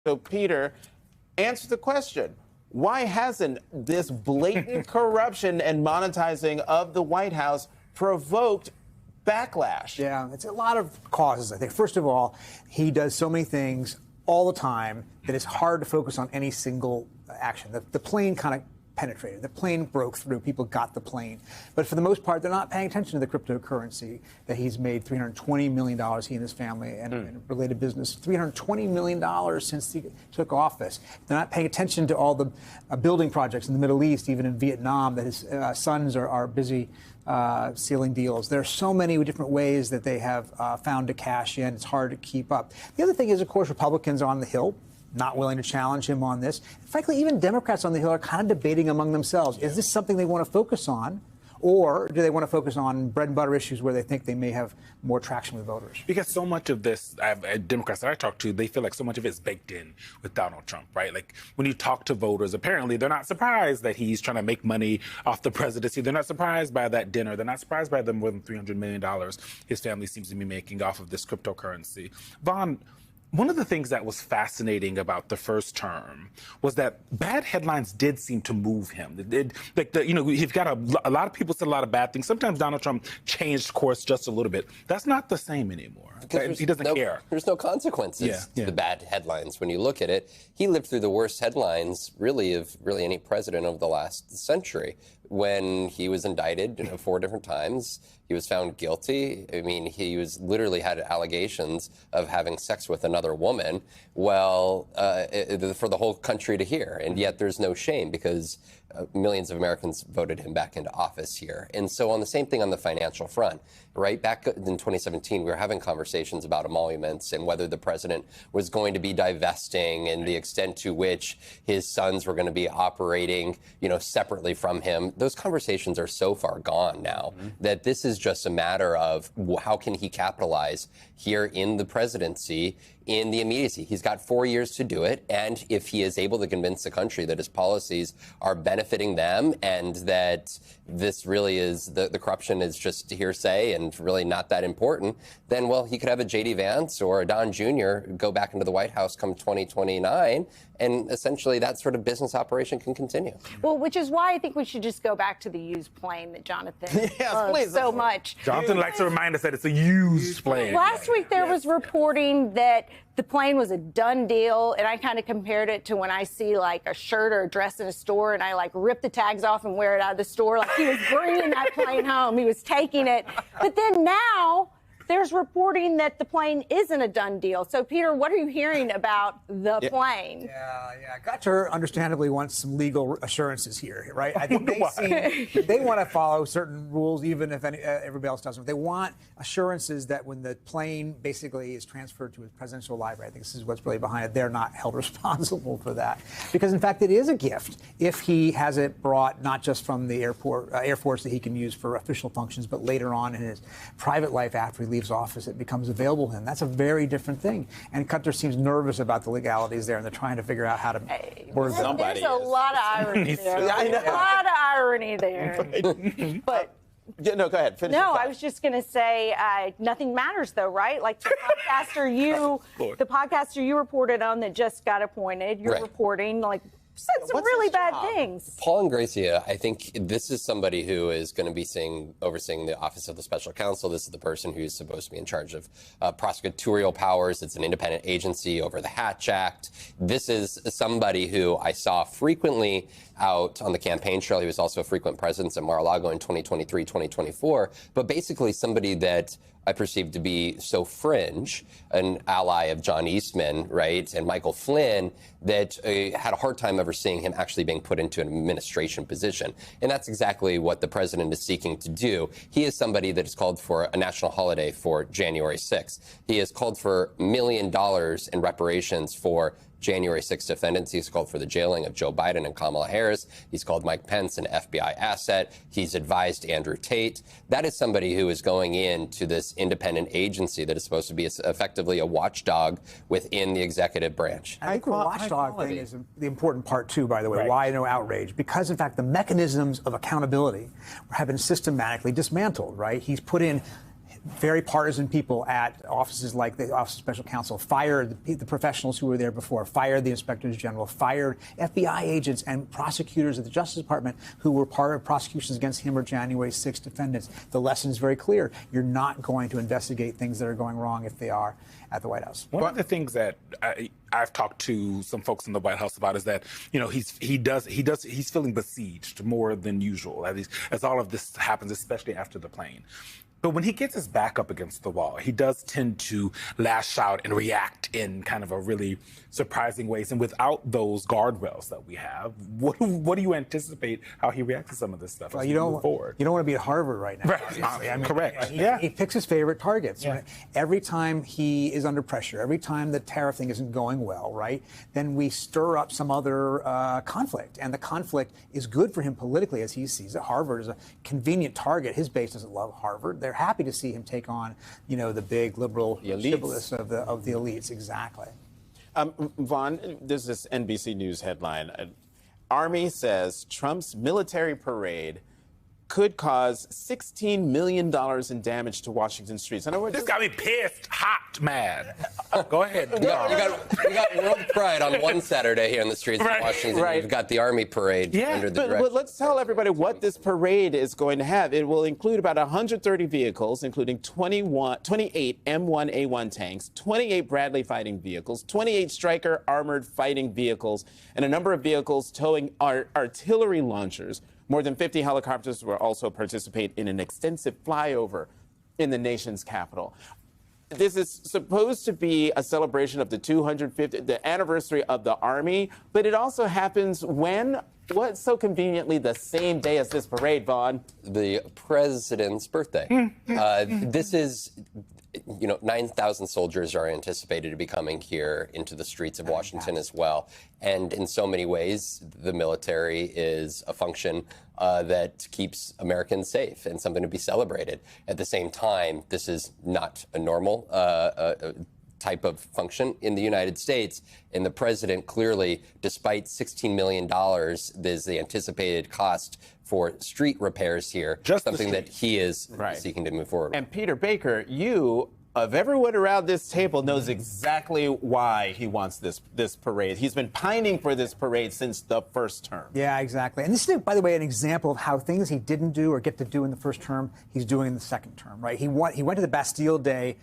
So, Peter, answer the question. Why hasn't this blatant corruption and monetizing of the White House provoked backlash? Yeah, it's a lot of causes, I think. First of all, he does so many things all the time that it's hard to focus on any single action. The plane kind of penetrated. The plane broke through. People got the plane. But for the most part, they're not paying attention to the cryptocurrency that he's made $320 million, he and his family, and related business. $320 million since he took office. They're not paying attention to all the building projects in the Middle East, even in Vietnam, that his sons are busy sealing deals. There are so many different ways that they have found to cash in. It's hard to keep up. The other thing is, of course, Republicans are on the Hill, not willing to challenge him on this. Frankly, even Democrats on the Hill are kind of debating among themselves. Is this something they want to focus on? Or do they want to focus on bread and butter issues where they think they may have more traction with voters? Because so much of this, Democrats that I talk to, they feel like so much of it's baked in with Donald Trump, right? Like when you talk to voters, apparently they're not surprised that he's trying to make money off the presidency. They're not surprised by that dinner. They're not surprised by the more than $300 million his family seems to be making off of this cryptocurrency. Vaughn, one of the things that was fascinating about the first term was that bad headlines did seem to move him. You've got a lot of people said a lot of bad things. Sometimes Donald Trump changed course just a little bit. That's not the same anymore. He doesn't care. There's no consequences to the bad headlines when you look at it. He lived through the worst headlines, really, of any president of the last century. When he was indicted 4 different times, he was found guilty. I mean, he was literally had allegations of having sex with another woman. Well, for the whole country to hear, and yet there's no shame because millions of Americans voted him back into office here. And so on the same thing on the financial front, right? Back in 2017, we were having conversations about emoluments and whether the president was going to be divesting and the extent to which his sons were going to be operating, separately from him. Those conversations are so far gone now that this is just a matter of how can he capitalize here in the presidency in the immediacy. He's got 4 years to do it. And if he is able to convince the country that his policies are benefiting them and that this really is the corruption is just hearsay and really not that important, then, well, he could have a J.D. Vance or a Don Jr. go back into the White House come 2029. And essentially that sort of business operation can continue. Well, which is why I think we should just go back to the used plane that Jonathan loves so much. Jonathan likes to remind us that it's a used plane. Last week there was reporting that the plane was a done deal, and I kind of compared it to when I see like a shirt or a dress in a store and I like rip the tags off and wear it out of the store. Like he was bringing that plane home. He was taking it. But then now there's reporting that the plane isn't a done deal. So, Peter, what are you hearing about the plane? Yeah. Gutcher understandably wants some legal assurances here, right? I think they want to follow certain rules, even if everybody else doesn't. They want assurances that when the plane basically is transferred to his presidential library, I think this is what's really behind it, they're not held responsible for that. Because, in fact, it is a gift if he has it brought not just from the Air Force that he can use for official functions, but later on in his private life after he leaves office, it becomes available to him. That's a very different thing. And Qatar seems nervous about the legalities there, and they're trying to figure out how to word them. There's a lot of irony there. A lot of irony there. But no, go ahead. Finish I was just going to say nothing matters, though, right? Like the podcaster you reported on that just got appointed, you're reporting said some really bad things. Paul Ingrassia, I think this is somebody who is going to be overseeing the Office of the Special Counsel. This is the person who's supposed to be in charge of prosecutorial powers. It's an independent agency over the Hatch Act. This is somebody who I saw frequently out on the campaign trail. He was also a frequent presence at Mar-a-Lago in 2023, 2024. But basically somebody that I perceived to be so fringe, an ally of John Eastman, right, and Michael Flynn, that had a hard time ever seeing him actually being put into an administration position. And that's exactly what the president is seeking to do. He is somebody that has called for a national holiday for January 6th. He has called for $1 million in reparations for January 6th defendants. He's called for the jailing of Joe Biden and Kamala Harris. He's called Mike Pence an FBI asset. He's advised Andrew Tate. That is somebody who is going into this independent agency that is supposed to be effectively a watchdog within the executive branch. I think the watchdog thing is the important part, too, by the way. Right. Why no outrage? Because, in fact, the mechanisms of accountability have been systematically dismantled, right? He's put in very partisan people at offices like the Office of Special Counsel, fired the professionals who were there before, fired the inspectors general, fired FBI agents and prosecutors at the Justice Department who were part of prosecutions against him or January 6 defendants. The lesson is very clear. You're not going to investigate things that are going wrong if they are at the White House. One of the things that I've talked to some folks in the White House about is that, he's feeling besieged more than usual as all of this happens, especially after the plane. But when he gets his back up against the wall, he does tend to lash out and react in kind of a really surprising ways. And without those guardrails that we have, what do you anticipate how he reacts to some of this stuff as we move forward? You don't want to be at Harvard right now. Right. Correct. He picks his favorite targets. Yeah. Right? Every time he is under pressure, every time the tariff thing isn't going well, right, then we stir up some other conflict. And the conflict is good for him politically, as he sees it. Harvard is a convenient target. His base doesn't love Harvard. They're happy to see him take on, the big liberal shibboleths of the elites. Exactly. Vaughn, there's this NBC News headline. Army says Trump's military parade could cause $16 million in damage to Washington streets. This got me pissed, hot, mad. Go ahead. You got World Pride on one Saturday here in the streets of Washington. Right. You've got the Army parade under the direction. But let's tell everybody what this parade is going to have. It will include about 130 vehicles, including 28 M1A1 tanks, 28 Bradley fighting vehicles, 28 Stryker armored fighting vehicles, and a number of vehicles towing artillery launchers. More than 50 helicopters will also participate in an extensive flyover in the nation's capital. This is supposed to be a celebration of the anniversary of the Army, but it also happens what's so conveniently the same day as this parade, Vaughn? The president's birthday. This is... 9,000 soldiers are anticipated to be coming here into the streets of Washington as well. And in so many ways, the military is a function that keeps Americans safe and something to be celebrated. At the same time, this is not a normal type of function in the United States. And the president clearly, despite $16 million is the anticipated cost for street repairs here, something that he is seeking to move forward with. And Peter Baker, you, of everyone around this table, knows exactly why he wants this parade. He's been pining for this parade since the first term. Yeah, exactly. And this is, by the way, an example of how things he didn't do or get to do in the first term, he's doing in the second term, right? He went to the Bastille Day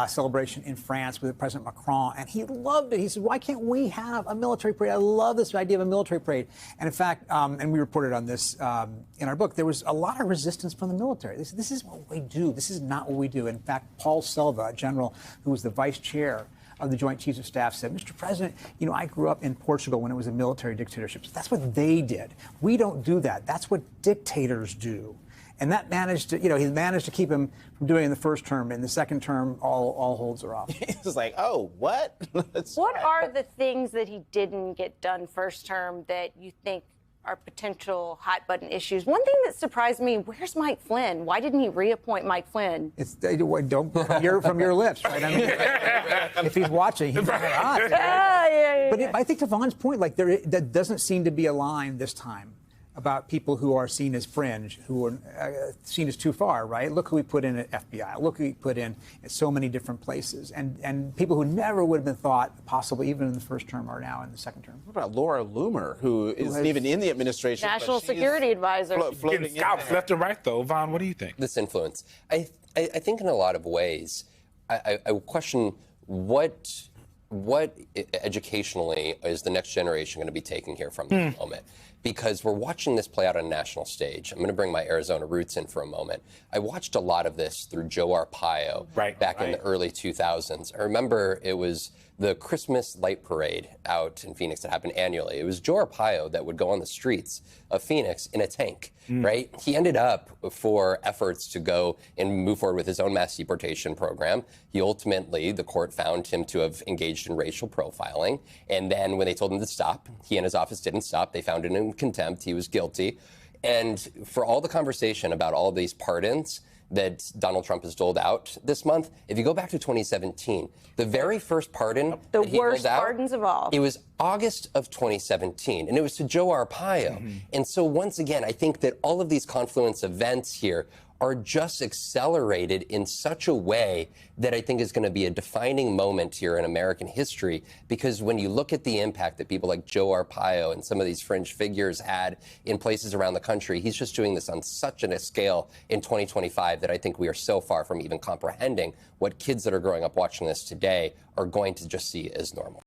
celebration in France with President Macron, and he loved it. He said, why can't we have a military parade? I love this idea of a military parade. And in fact, and we reported on this in our book, there was a lot of resistance from the military. This is what we do. This is not what we do. In fact, Paul Selva, a general who was the vice chair of the Joint Chiefs of Staff, said, Mr. President, I grew up in Portugal when it was a military dictatorship. So that's what they did. We don't do that. That's what dictators do. And that managed to, he managed to keep him from doing it in the first term. In the second term, all holds are off. It's like, oh, what? What are the things that he didn't get done first term that you think are potential hot button issues? One thing that surprised me, where's Mike Flynn? Why didn't he reappoint Mike Flynn? Don't from your lips, right? I mean, if he's watching, he's not. But I think to Vaughn's point, that doesn't seem to be a line this time about people who are seen as fringe, who are seen as too far, right? Look who we put in at FBI. Look who we put in at so many different places. And people who never would have been thought possible even in the first term are now in the second term. What about Laura Loomer, who isn't even in the administration? National Security Advisor. Getting scalps left and right, though. Vaughn, what do you think? This influence. I think in a lot of ways, I question what educationally is the next generation going to be taking here from this moment? Because we're watching this play out on a national stage. I'm going to bring my Arizona roots in for a moment. I watched a lot of this through Joe Arpaio back in the early 2000s. I remember it was the Christmas Light Parade out in Phoenix that happened annually. It was Joe Arpaio that would go on the streets of Phoenix in a tank, right? He ended up, for efforts to go and move forward with his own mass deportation program, he ultimately, the court found him to have engaged in racial profiling. And then when they told him to stop, he and his office didn't stop. They found him in contempt. He was guilty. And for all the conversation about all of these pardons that Donald Trump has doled out this month, if you go back to 2017, the very first pardon the that he worst doled out, pardons of all. It was August of 2017, and it was to Joe Arpaio. And so once again, I think that all of these confluence events here are just accelerated in such a way that I think is going to be a defining moment here in American history. Because when you look at the impact that people like Joe Arpaio and some of these fringe figures had in places around the country, he's just doing this on such a scale in 2025 that I think we are so far from even comprehending what kids that are growing up watching this today are going to just see as normal.